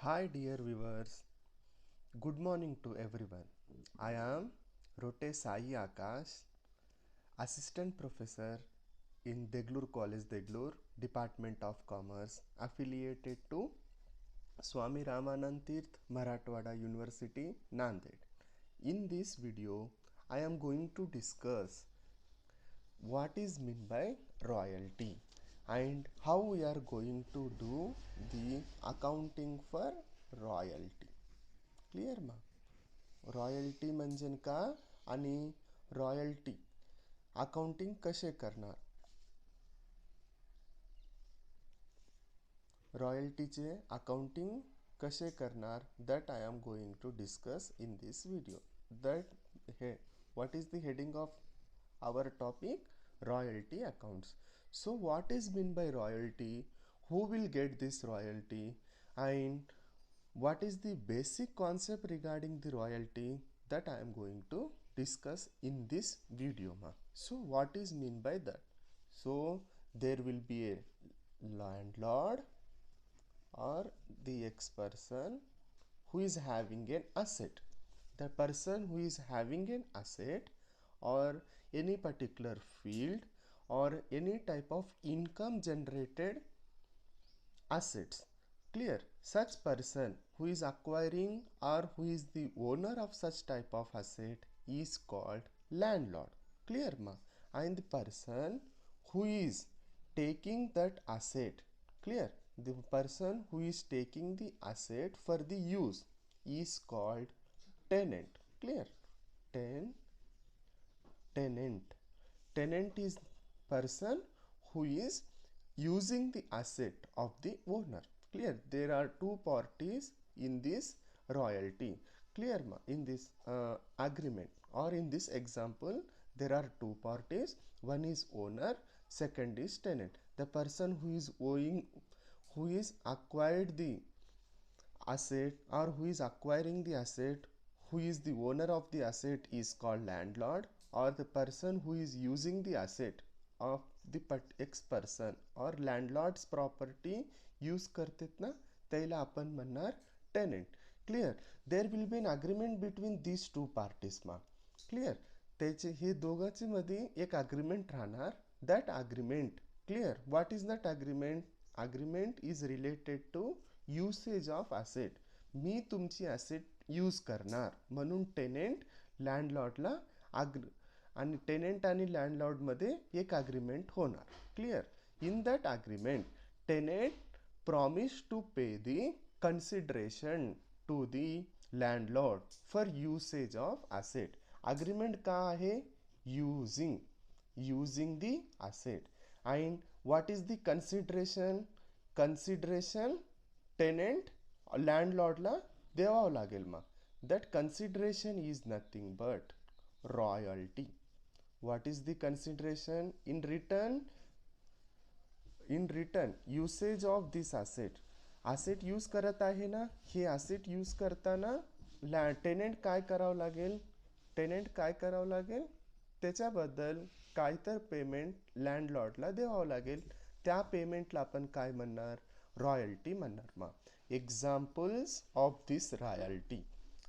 Hi dear viewers, good morning to everyone. I am Rote Sai Akash, Assistant Professor in Deglur College, Deglur, Department of Commerce, affiliated to Swami Ramanand Tirth, Marathwada University, Nanded. In this video, I am going to discuss what is meant by royalty and how we are going to do the accounting for royalty. Clear ma? Royalty म्हणजे का आणि royalty accounting कसे करणार, रॉयल्टीचे accounting कसे करणार, that I am going to discuss in this video. That हे what is the heading of our topic? Royalty accounts. So what is mean by royalty, who will get this royalty, and what is the basic concept regarding the royalty, that I am going to discuss in this video ma. So what is mean by that? So there will be a landlord or the ex person who is having an asset. The person who is having an asset or any particular field or any type of income generated assets. Clear? Such person who is acquiring or who is the owner of such type of asset is called landlord. Clear ma? And the person who is taking that asset, clear? The person who is taking the asset for the use is called tenant. Clear? Tenant. Tenant is person who is using the asset of the owner. Clear? There are two parties in this royalty. Clear ma? In this agreement or in this example, there are two parties. One is owner, second is tenant. The person who is owing, who is acquired the asset or who is acquiring the asset, who is the owner of the asset is called landlord, or the person who is using the asset of the X person or landlord's property use करतात ना, त्याला आपण म्हणणार tenant. Clear? There will be an agreement between these two parties मा. Clear? त्याचे हे दोघांचे मध्ये एक agreement राहणार. That agreement, clear? What is that agreement? Agreement is related to usage of asset. मी तुमची asset यूज करणार म्हणून टेनेंट लँडलॉर्डला आणि टेनेंट आणि लँडलॉर्ड मध्ये एक अग्रीमेंट होणार. Clear? In that agreement tenant promise to pay the consideration to the landlord for usage of asset. Agreement का आहे? Using the asset. And what is the consideration? Consideration tenant लँडलॉर्डला द्यावं लागेल मग. That consideration is nothing but royalty. What is the consideration? In return usage of this asset use करत आहे ना, हे asset use करताना टेनेंट काय करावं लागेल? टेनेंट काय करावं लागेल? त्याच्याबद्दल काय तर पेमेंट लँडलॉर्डला द्यावं लागेल. त्या पेमेंटला आपण काय म्हणणार? रॉयल्टी म्हणणार मा. Examples of this royalty.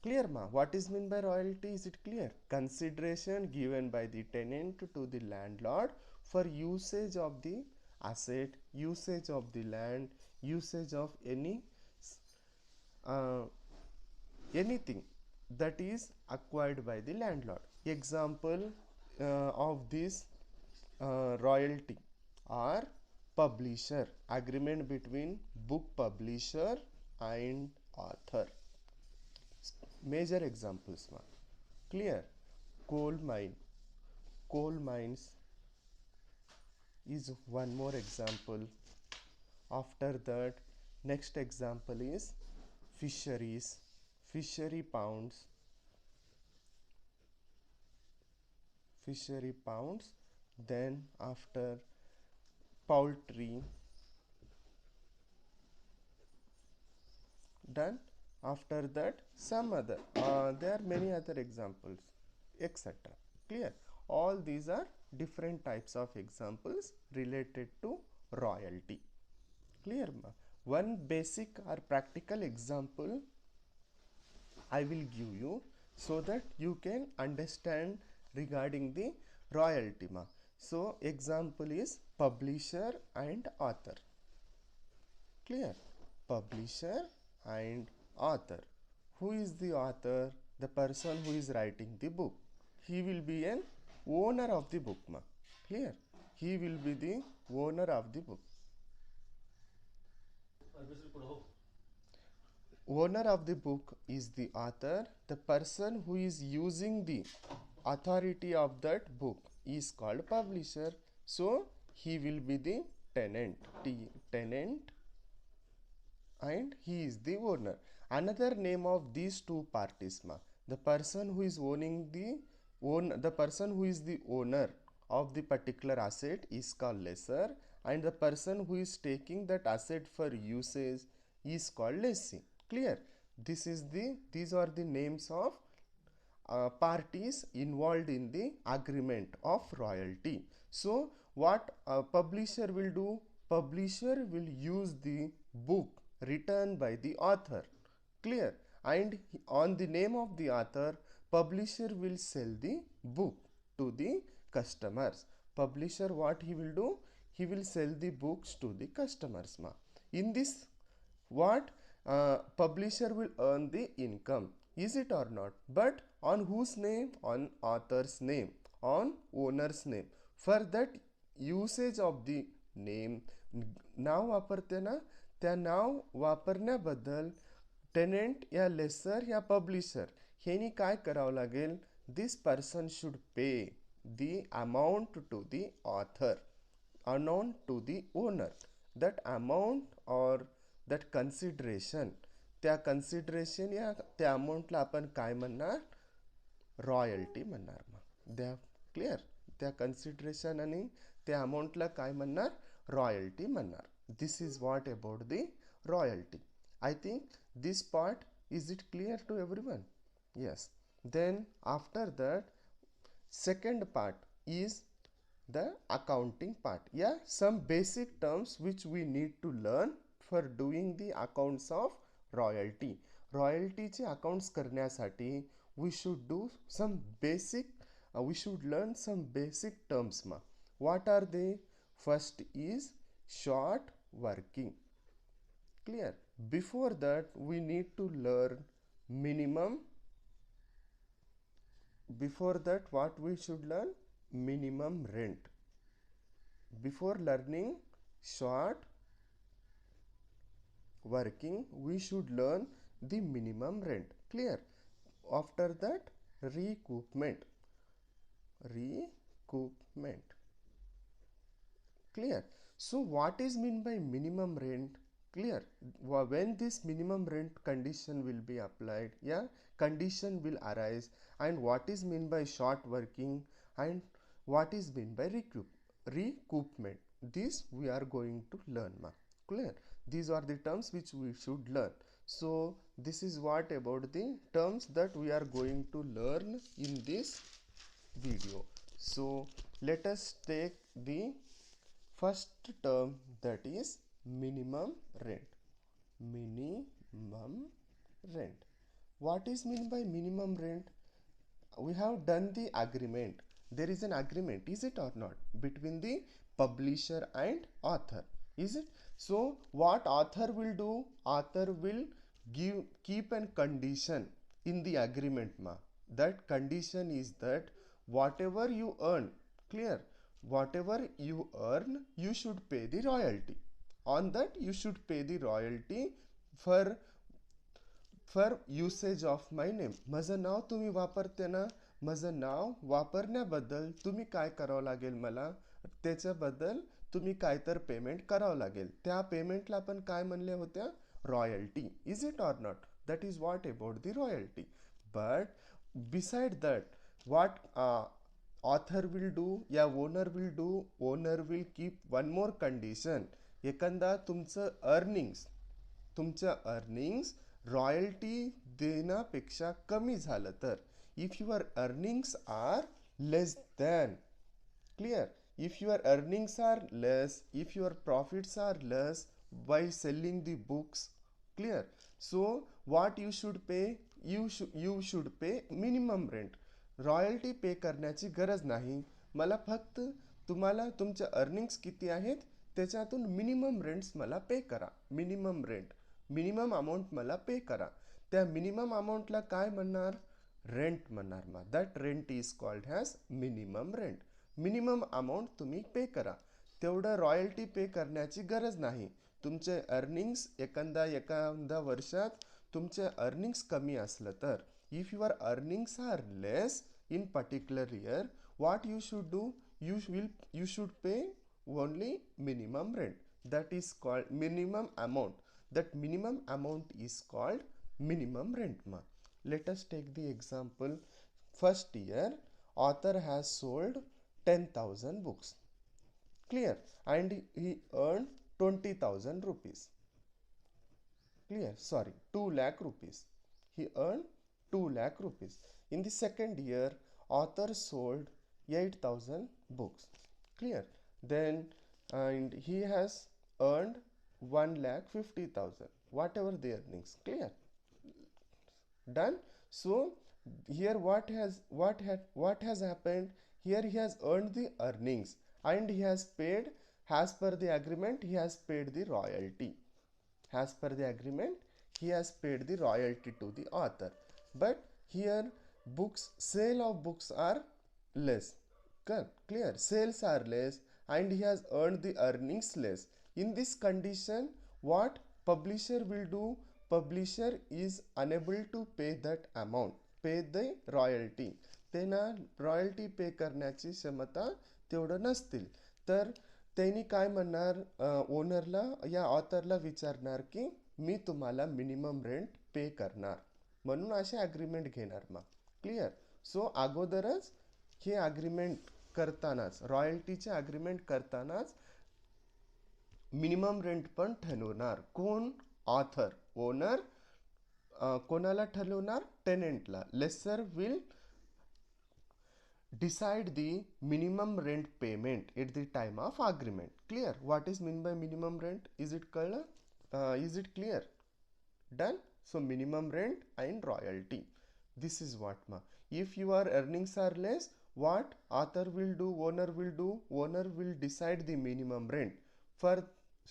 Clear ma? What is mean by royalty? Is it clear? Consideration given by the tenant to the landlord for usage of the asset, usage of the land, usage of anything that is acquired by the landlord. Example of this royalty are publisher, agreement between book publisher and author. Major examples ma. Clear? Coal mines is one more example. After that, next example is fisheries, fishery pounds. Then after, poultry. Done. After that, some other there are many other examples, etc. Clear? All these are different types of examples related to royalty. Clear ma? one basic or practical example I will give you so that you can understand regarding the royalty ma. So example is publisher and author. Clear? Publisher and author. Who is the author? The person who is writing the book. He will be an owner of the book ma. Clear? He will be the owner of the book. Owner of the book is the author. The person who is using the authority of that book is called publisher. So he will be the tenant. Tenant, and he is the owner. Another name of these two parties ma. The person who is owning the person who is the owner of the particular asset is called lessor, and the person who is taking that asset for usage is called lessee. Clear? These are the names of parties involved in the agreement of royalty. So what a publisher will do? Publisher will use the book written by the author. Clear? And on the name of the author, publisher will sell the book to the customers. Publisher, what he will do? He will sell the books to the customers ma. In this, what publisher will earn the income, is it or not? But on whose name? On author's name, on owner's name. For that usage of the name, नाव वापरते ना, त्या नाव वापरण्याबद्दल tenant या laser या publisher ह्यांनी काय करावं लागेल? This person should pay the amount to the author, unknown to the owner. That amount or that consideration, त्या consideration या त्या amountला आपण काय म्हणणार? रॉयल्टी म्हणणार मग. द्या क्लिअर? त्या कन्सिडरेशन आणि त्या अमाऊंटला काय म्हणणार? रॉयल्टी म्हणणार. This is what about the royalty. I think this part is it clear to everyone? Yes. Then after that, second part is the accounting part. Yeah, some basic terms which we need to learn for doing the accounts of royalty. Royalty चे accounts करण्यासाठी we should do some basic we should learn some basic terms ma. What are they? First is short working. Clear? Before that we need to learn minimum. Before that, what we should learn? Minimum rent. Before learning short working, we should learn the minimum rent. Clear? After that, recoupment. Recoupment. Clear? So what is mean by minimum rent? Clear? When this minimum rent condition will be applied, yeah, condition will arise. And what is mean by short working, and what is mean by recoupment? This we are going to learn ma. Clear? These are the terms which we should learn. So this is what about the terms that we are going to learn in this video. So let us take the first term, that is minimum rent. Minimum rent. What is mean by minimum rent? We have done the agreement. There is an agreement, is it or not, between the publisher and author, is it? So what author will do? Author will keep an condition in the agreement ma. That condition is that whatever you earn, clear, whatever you earn, you should pay the royalty. On that you should pay the royalty for usage of my name. माझं नाव तुम्ही वापरते ना, माझं नाव वापरण्याबद्दल तुम्ही काय करावं लागेल? मला त्याच्याबद्दल तुम्ही काय तर पेमेंट करावं लागेल. त्या पेमेंटला आपण काय म्हणले होत्या? Royalty. Is it or not? That is what about the royalty. But beside that, what author will do या owner will do? Owner will keep one more condition. एखादा तुमचं अर्निंग्स रॉयल्टी देण्यापेक्षा कमी झालं तर, if your earnings are less than, clear, if your earnings are less, if your profits are less, by selling the books. Clear? So what you should pay? You should pay minimum rent. Royalty पे करण्याची गरज नाही. मला फक्त तुम्हाला तुमच्या earnings किती आहेत त्याच्यातून मिनिमम रेंट्स मला पे करा. मिनिमम रेंट, मिनिमम अमाऊंट मला पे करा. त्या मिनिमम अमाऊंटला काय म्हणणार? रेंट म्हणणार. मग that rent is called has minimum rent. Minimum amount तुम्ही पे करा. तेवढं रॉयल्टी पे करण्याची गरज नाही. तुमचे अर्निंग्स एखाद्या वर्षात तुमचे अर्निंग्स कमी असलं तर, if your earnings are less in particular year, what you should do? You should pay only minimum rent. That is called minimum amount. That minimum amount is called minimum rent. Let us take the example. First year, author has sold 10,000 books. Clear? And he earned 20,000 rupees. Clear? Sorry, 2 lakh rupees. He earned 2 lakh rupees. In the second year, author sold 8,000 books. Clear? Then, and he has earned 1,50,000. Whatever the earnings. Clear? Done. So here what has happened? Here he has earned the earnings and he has paid, as per the agreement, he has paid the royalty. As per the agreement, he has paid the royalty to the author. But here sale of books are less. Clear? Sales are less and he has earned the earnings less. In this condition, what publisher will do? Publisher is unable to pay that amount, pay the royalty. त्यांना royalty पे करण्याची क्षमता तेवढं नसतील. तर त्यांनी काय म्हणणार? ओनरला या ऑथरला विचारणार की मी तुम्हाला मिनिमम रेंट पे करणार, म्हणून असे ॲग्रीमेंट घेणार. मग क्लिअर? सो अगोदरच हे ॲग्रीमेंट करतानाच, रॉयल्टीचे ॲग्रीमेंट करतानाच मिनिमम रेंट पण ठरवणार. कोण? ऑथर. ओनर कोणाला ठरवणार? टेनेंटला. Lessor will decide the minimum rent payment at the time of agreement. Clear? What is meant by minimum rent? Is it clear? Is it clear? Done. So minimum rent and royalty. This is what ma. If your earnings are less, what author will do? Owner will do. Owner will decide the minimum rent.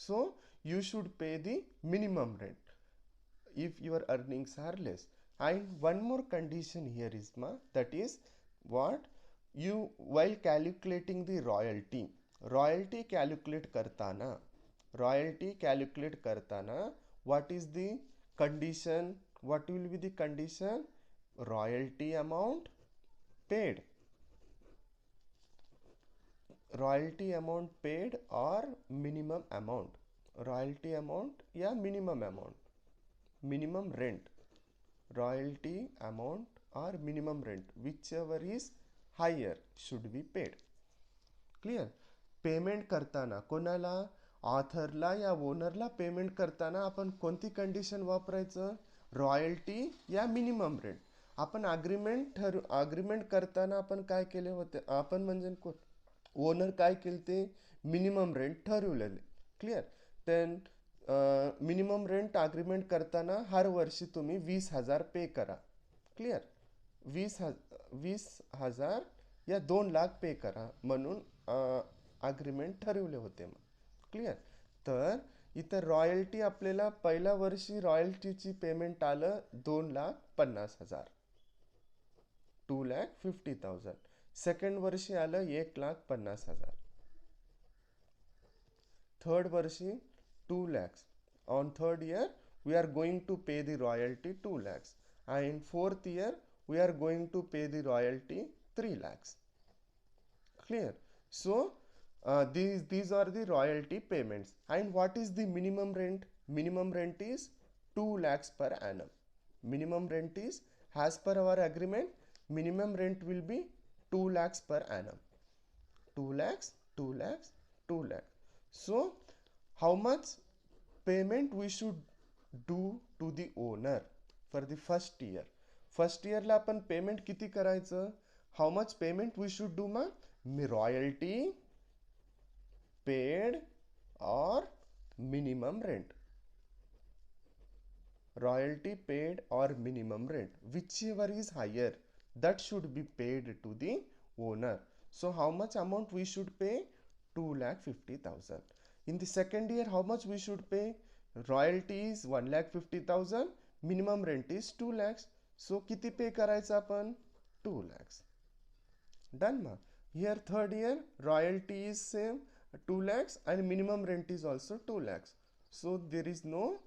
So you should pay the minimum rent if your earnings are less. And one more condition here is ma, that is what? You, while calculating the royalty calculate kartana, what is the condition? What will be the condition? Royalty amount paid. Royalty amount paid or minimum amount. Royalty amount या minimum amount. Minimum rent. Royalty amount or minimum rent, whichever is higher should be paid. Clear? Payment करताना कोणाला? ऑथरला या ओनरला payment करताना आपण कोणती condition वापरायचं? Royalty या minimum rent. आपण अग्रीमेंट करताना आपण काय केले होते? आपण म्हणजे ओनर काय केले ते? मिनिमम रेंट ठरवलेले. Clear? Then minimum rent agreement करताना हर वर्षी तुम्ही 20,000 पे करा. क्लिअर? 20,000 या 2 लाख पे करा म्हणून अग्रीमेंट ठरवले होते. मग क्लिअर? तर इथं रॉयल्टी आपल्याला पहिल्या वर्षी रॉयल्टीची पेमेंट आलं 2,50,000, 2,50,000. सेकंड वर्षी आलं 1,50,000. थर्ड वर्षी 2 lakhs. On third year we are going to pay the royalty 2 lakhs. And fourth year we are going to pay the royalty 3 lakhs. Clear? So these are the royalty payments. And what is the minimum rent? Minimum rent is 2 lakhs per annum. Minimum rent is, as per our agreement, minimum rent will be 2 lakhs per annum. 2 lakhs, 2 lakhs, 2 lakhs. So how much payment we should do to the owner for the first year? First year ला आपण payment किती करायचं? How much payment we should do? Mug royalty paid or minimum rent. Royalty paid or minimum rent, whichever is higher, that should be paid to the owner. So how much amount we should pay? 2,50,000. In the second year, how much we should pay? Royalty is 1,50,000, minimum rent is 2 lakhs. So किती पे करायचं आपण? 2 lakhs. Done ma. Here third year, royalty is same 2 lakhs and minimum rent is also 2 lakhs. So there is no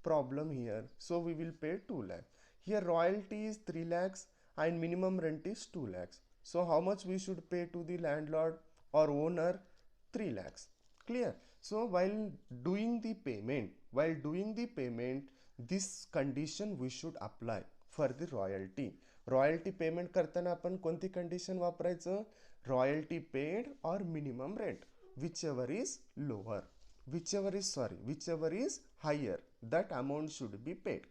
problem here. So we will pay 2 lakhs. Here royalty is 3 lakhs and minimum rent is 2 lakhs. So how much we should pay to the landlord or owner? 3 lakhs. Clear? So while doing the payment, this condition we should apply for the royalty. Royalty payment करताना आपण कोणती condition वापरायचं? Royalty paid or minimum rent, whichever is lower, whichever is higher, that amount should be paid.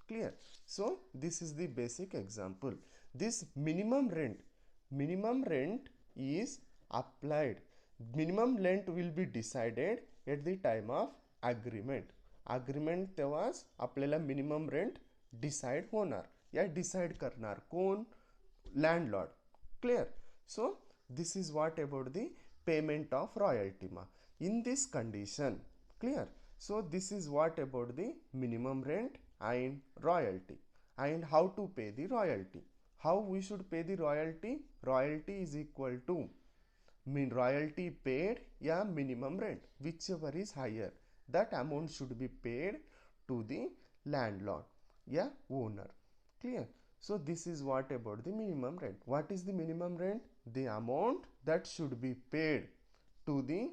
Clear? So this is the basic example. This minimum rent is applied. Minimum rent will be decided at the time of agreement तेव्हाच आपल्याला minimum rent decide होणार या decide करणार कोण? Landlord. Clear? So this is what about the payment of royalty मा in this condition. Clear? So this is what about the minimum rent and royalty, and how to pay the royalty. How we should pay the royalty? Royalty is equal to royalty paid या minimum rent, whichever is higher, that amount should be paid to the landlord या owner. Clear? So this is what about the minimum rent. What is the minimum rent? The amount that should be paid to the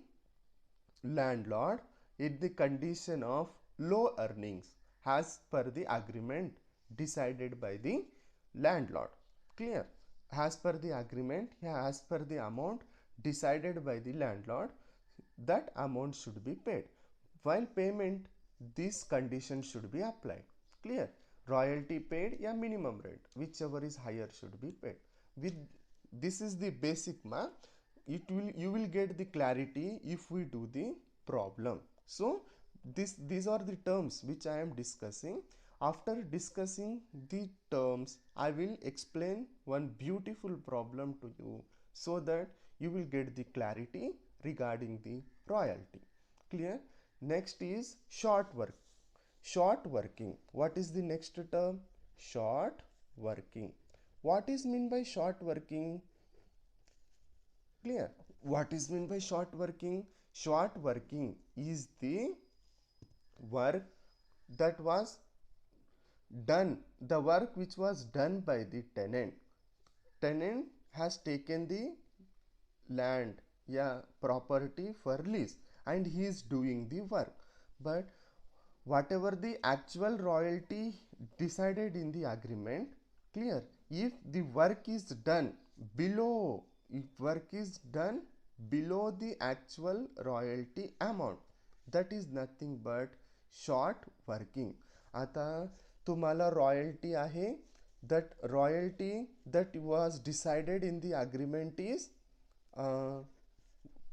landlord in the condition of low earnings as per the agreement decided by the landlord. Clear? As per the agreement, as per the amount decided by the landlord, that amount should be paid. While payment, this condition should be applied. Clear? Royalty paid या minimum rent, whichever is higher should be paid. With this is the basic ma. You will get the clarity if we do the problem. So these are the terms which I am discussing. After discussing the terms, I will explain one beautiful problem to you so that you will get the clarity regarding the royalty. Clear? Next is short working. What is the next term? Short working. What is mean by short working? Clear? What is mean by short working? Short working is the work that was done, the work which was done by the tenant. Tenant has taken the land, property for lease, and he is doing the work. But whatever the actual royalty decided in the agreement, clear, if the work is done below the actual royalty amount, that is nothing but short working. आता तुम्हाला royalty आहे, that royalty that was decided in the agreement is 2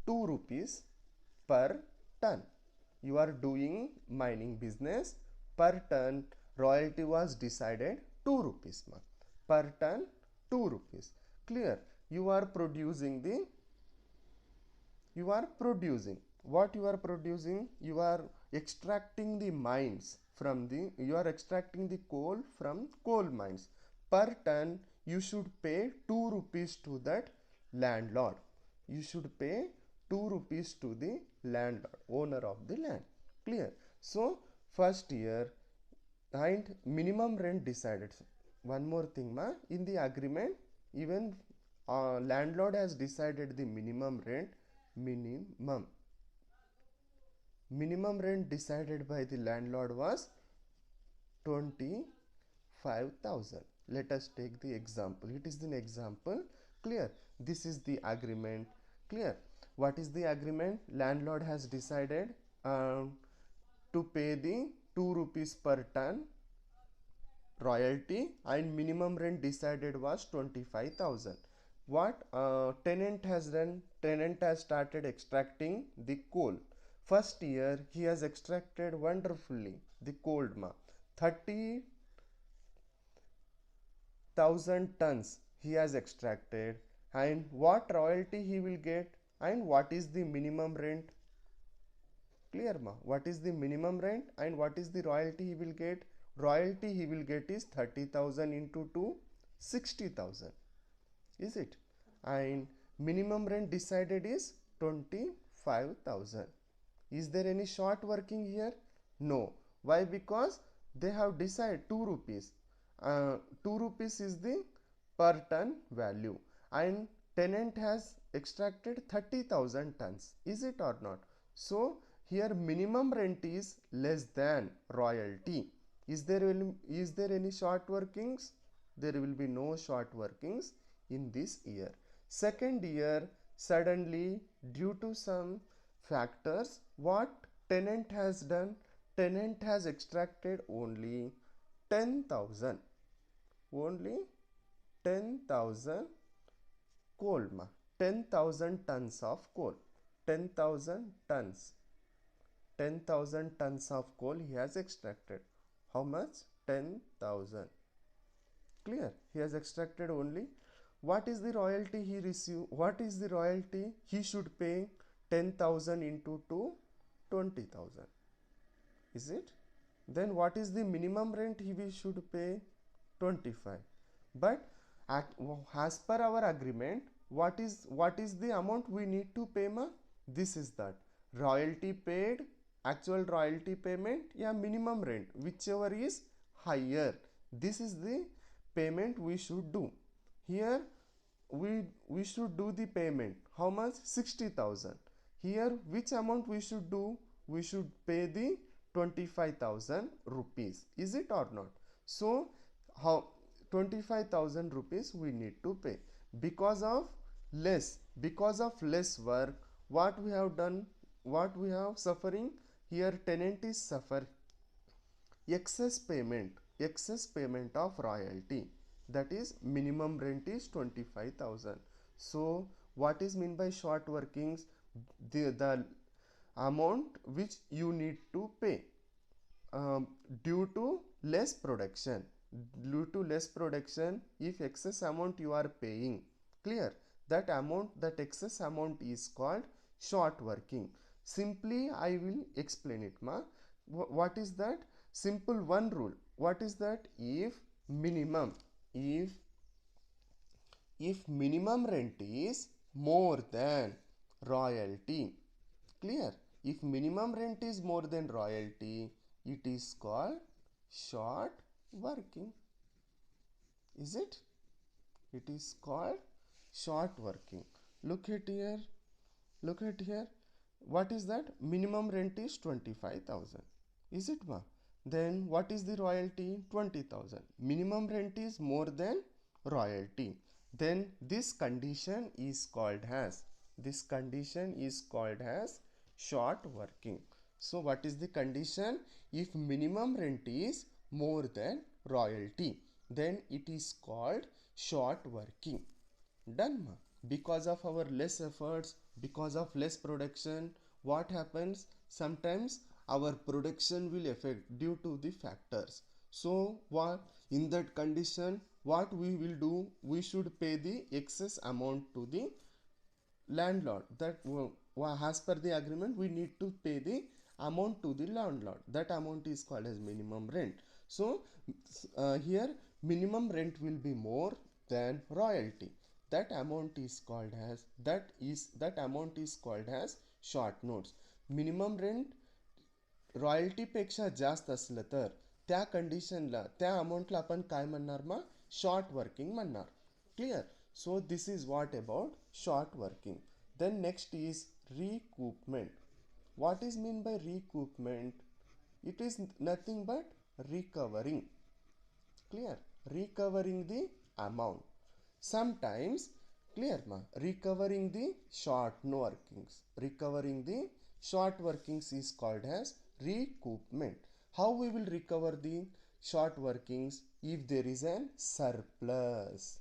rupees per ton. You are doing mining business, per ton royalty was decided 2 rupees per ton, 2 rupees. Clear? You are producing what you are producing? You are extracting the mines from you are extracting the coal from coal mines. Per ton you should pay 2 rupees to that landlord. You should pay 2 rupees to the landlord, owner of the land. Clear? So first year, and minimum rent decided. One more thing ma, in the agreement, even landlord has decided the minimum rent. Minimum rent decided by the landlord was 25,000. Let us take the example. It is an example. Clear? This is the agreement. Clear? What is the agreement? Landlord has decided to pay the 2 rupees per ton royalty, and minimum rent decided was 25,000. What tenant has done? Tenant has started extracting the coal first year he has extracted wonderfully the gold ma 30,000 tons he has extracted, and what royalty he will get, and what is the minimum rent? Clear ma? What is the minimum rent and what is the royalty he will get? Royalty he will get is 30,000 into 2, 60,000. Is it? And minimum rent decided is 25,000. Is there any short working here? No. Why? Because they have decided 2 rupees. 2 rupees is the per ton value, and tenant has extracted 30,000 tons. Is it or not? So here minimum rent is less than royalty. Is there any short workings? There will be no short workings in this year. Second year, suddenly due to some factors, what tenant has done? Tenant has extracted only 10,000. Only 10,000 coal ma. 10,000 tons of coal. 10,000 tons. 10,000 tons of coal he has extracted. How much? 10,000. Clear? He has extracted only. What is the royalty he receive? What is the royalty he should pay? 10,000 into 2, 20,000. Is it? Then what is the minimum rent he should pay? 25. But as per our agreement, what is the amount we need to pay ma? This is that. Royalty paid, actual royalty payment, yeah, minimum rent, whichever is higher. This is the payment we should do. Here we should do the payment. How much? 60,000. Here which amount we should do? We should pay the 25,000 rupees. Is it or not? So how 25,000 rupees we need to pay because of less work. What we have done, what we have suffering here, tenant is suffer excess payment of royalty, that is minimum rent is 25,000. So what is mean by short workings? The amount which you need to pay due to less production. Due to less production, if excess amount you are paying, clear, that amount, that excess amount is called short working. Simply I will explain it ma. What is that? Simple one rule. What is that? If minimum rent is more than royalty, clear, if minimum rent is more than royalty, it is called short working. Is it? It is called short working. Look at here. Look at here. What is that? Minimum rent is 25,000. Is it ma? Then what is the royalty? 20,000. Minimum rent is more than royalty. Then this condition is called as short working. So what is the condition? If minimum rent is more than royalty, then it is called short working. Done ma? Because of our less efforts, because of less production, what happens? Sometimes our production will affect due to the factors. So what, in that condition, what we will do? We should pay the excess amount to the landlord. That as per the agreement we need to pay the amount to the landlord. That amount is called as minimum rent. So here minimum rent will be more than royalty. That amount is called as short notes. minimum rent royalty पेक्षा जास्त असलं तर त्या कंडिशनला, त्या अमाऊंटला आपण काय म्हणणार मग? शॉर्ट वर्किंग म्हणणार. Clear? So this is what about short working. Then next is recoupment. What is mean by recoupment? It is nothing but recovering. Clear? Recovering the amount. Sometimes, clear ma? Recovering the short workings. Recovering the short workings is called as recoupment. How we will recover the short workings? If there is an surplus.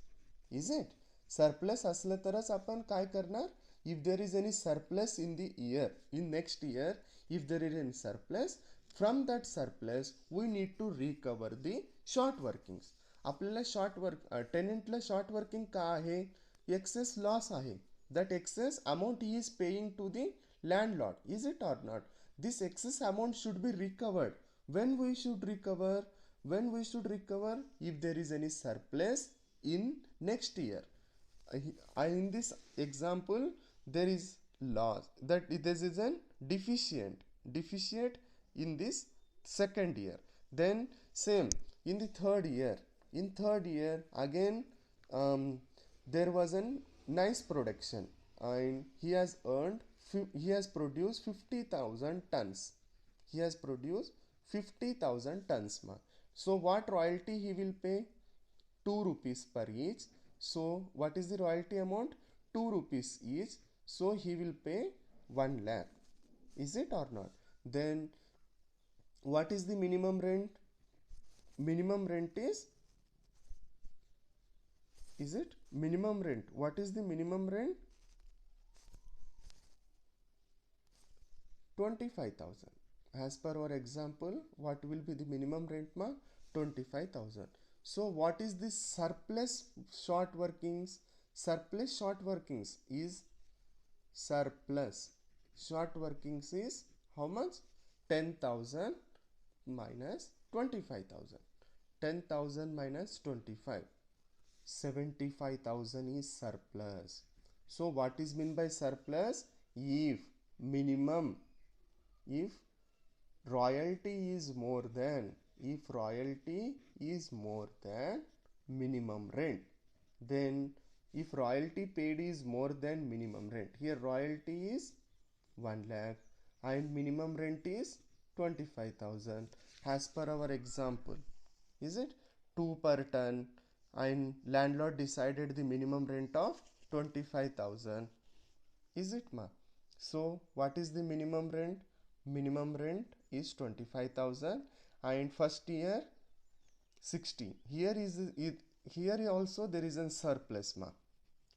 Is it? Surplus असलं तरच आपण काय करणार? If there is any surplus in the year, in next year, if there is any surplus, from that surplus we need to recover the short workings. आपल्याला short work टेनेंटला short working का आहे, access loss आहे. that excess amount he is paying to the landlord, is it or not? This excess amount should be recovered. When we should recover? When we should recover? If there is any surplus in next year. In this example there is loss, that this is an deficient in this second year. Then same in the third year. In third year again, there was a nice production and he has produced 50,000 tons. He has produced 50,000 tons. So what royalty he will pay? 2 rupees per each. So what is the royalty amount? 2 rupees each. So he will pay 1 lakh. Is it or not? Then what is the minimum rent? Minimum rent is it minimum rent? What is the minimum rent? 25,000. As per our example, what will be the minimum rent? 25,000. So what is this surplus short workings? Surplus short workings is surplus short workings is how much? 10,000 minus 25,000. 10,000 minus 25. 75,000 is surplus. So what is meant by surplus? If minimum, if royalty is more than minimum rent, then if royalty paid is more than minimum rent, here royalty is 1 lakh and minimum rent is 25,000 as per our example, is it 2 per ton, and landlord decided the minimum rent of 25,000, is it ma? So what is the minimum rent? Minimum rent is 25,000 and first year 60. Here also there is a surplus ma.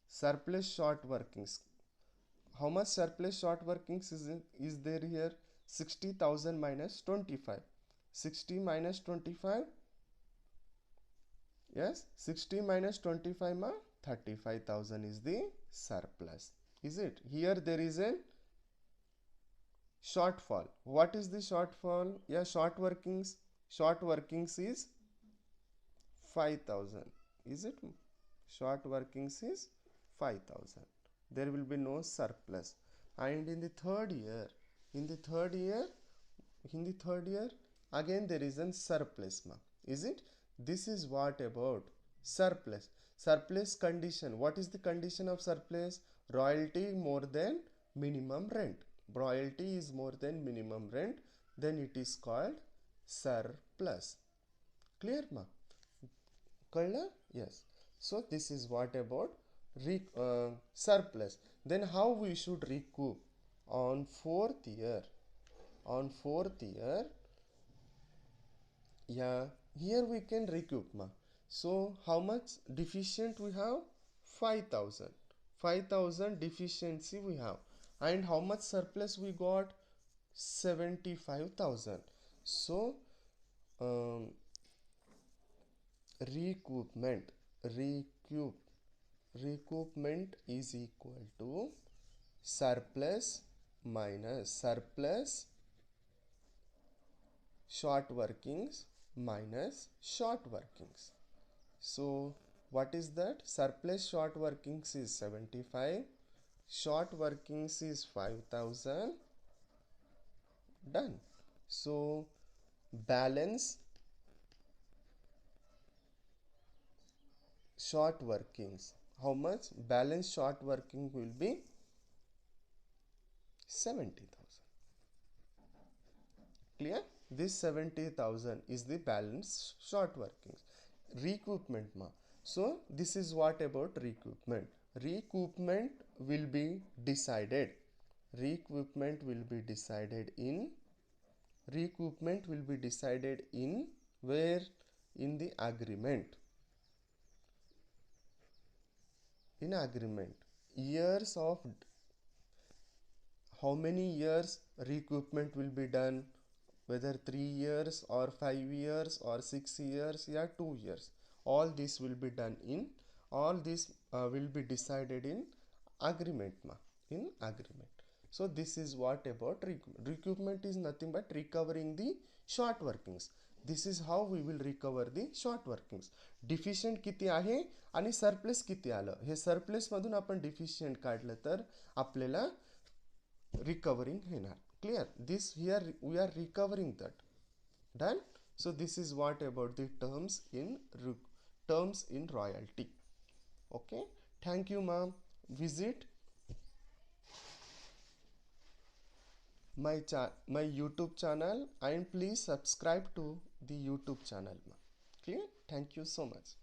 Surplus short workings. How much surplus short workings is there here? 60,000 minus 25. 60 minus 25. Yes, 60 minus 25 ma 35,000 is the surplus. Is it? Here there is a shortfall. What is the shortfall? Yeah, short workings. Short workings is 5,000. Is it? Short workings is 5,000. There will be no surplus. And in the third year, again there is a surplus. Is it? This is what about surplus. Surplus condition. What is the condition of surplus? Royalty more than minimum rent. Royalty is more than minimum rent. Then it is called surplus. Clear ma? Clear? Yes. So this is what about surplus. Then how we should recoup? On fourth year, yeah, here we can recoup ma. So how much deficient we have? 5,000. 5,000 deficiency we have. And how much surplus we got? 75,000. So recoupment is equal to surplus minus surplus short workings minus short workings. So what is that? Surplus short workings is 75, short workings is 5,000. Done. So balance short workings. How much? Balance short working will be 70,000. Clear? This 70,000 is the balance short workings. Recoupment ma. So this is what about recoupment. Recoupment will be decided. Recoupment will be decided in where? In the agreement. In agreement. Years of how many years recoupment will be done, whether 3 years or 5 years or 6 years, yeah, 2 years. All this will be done in, all this will be decided in agreement ma, in agreement. So this is what about recoupment. Recoupment is nothing but recovering the short workings. This is how we will recover the short workings. Deficient किती आहे आणि surplus किती आलं, हे surplus मधून आपण deficient काढलं तर आपल्याला रिकवरिंग येणार. Clear, this here we are recovering that. Done. So this is what about the terms in royalty. Okay, thank you ma'am. Visit my YouTube channel and please subscribe to the YouTube channel ma'am. Clear, thank you so much.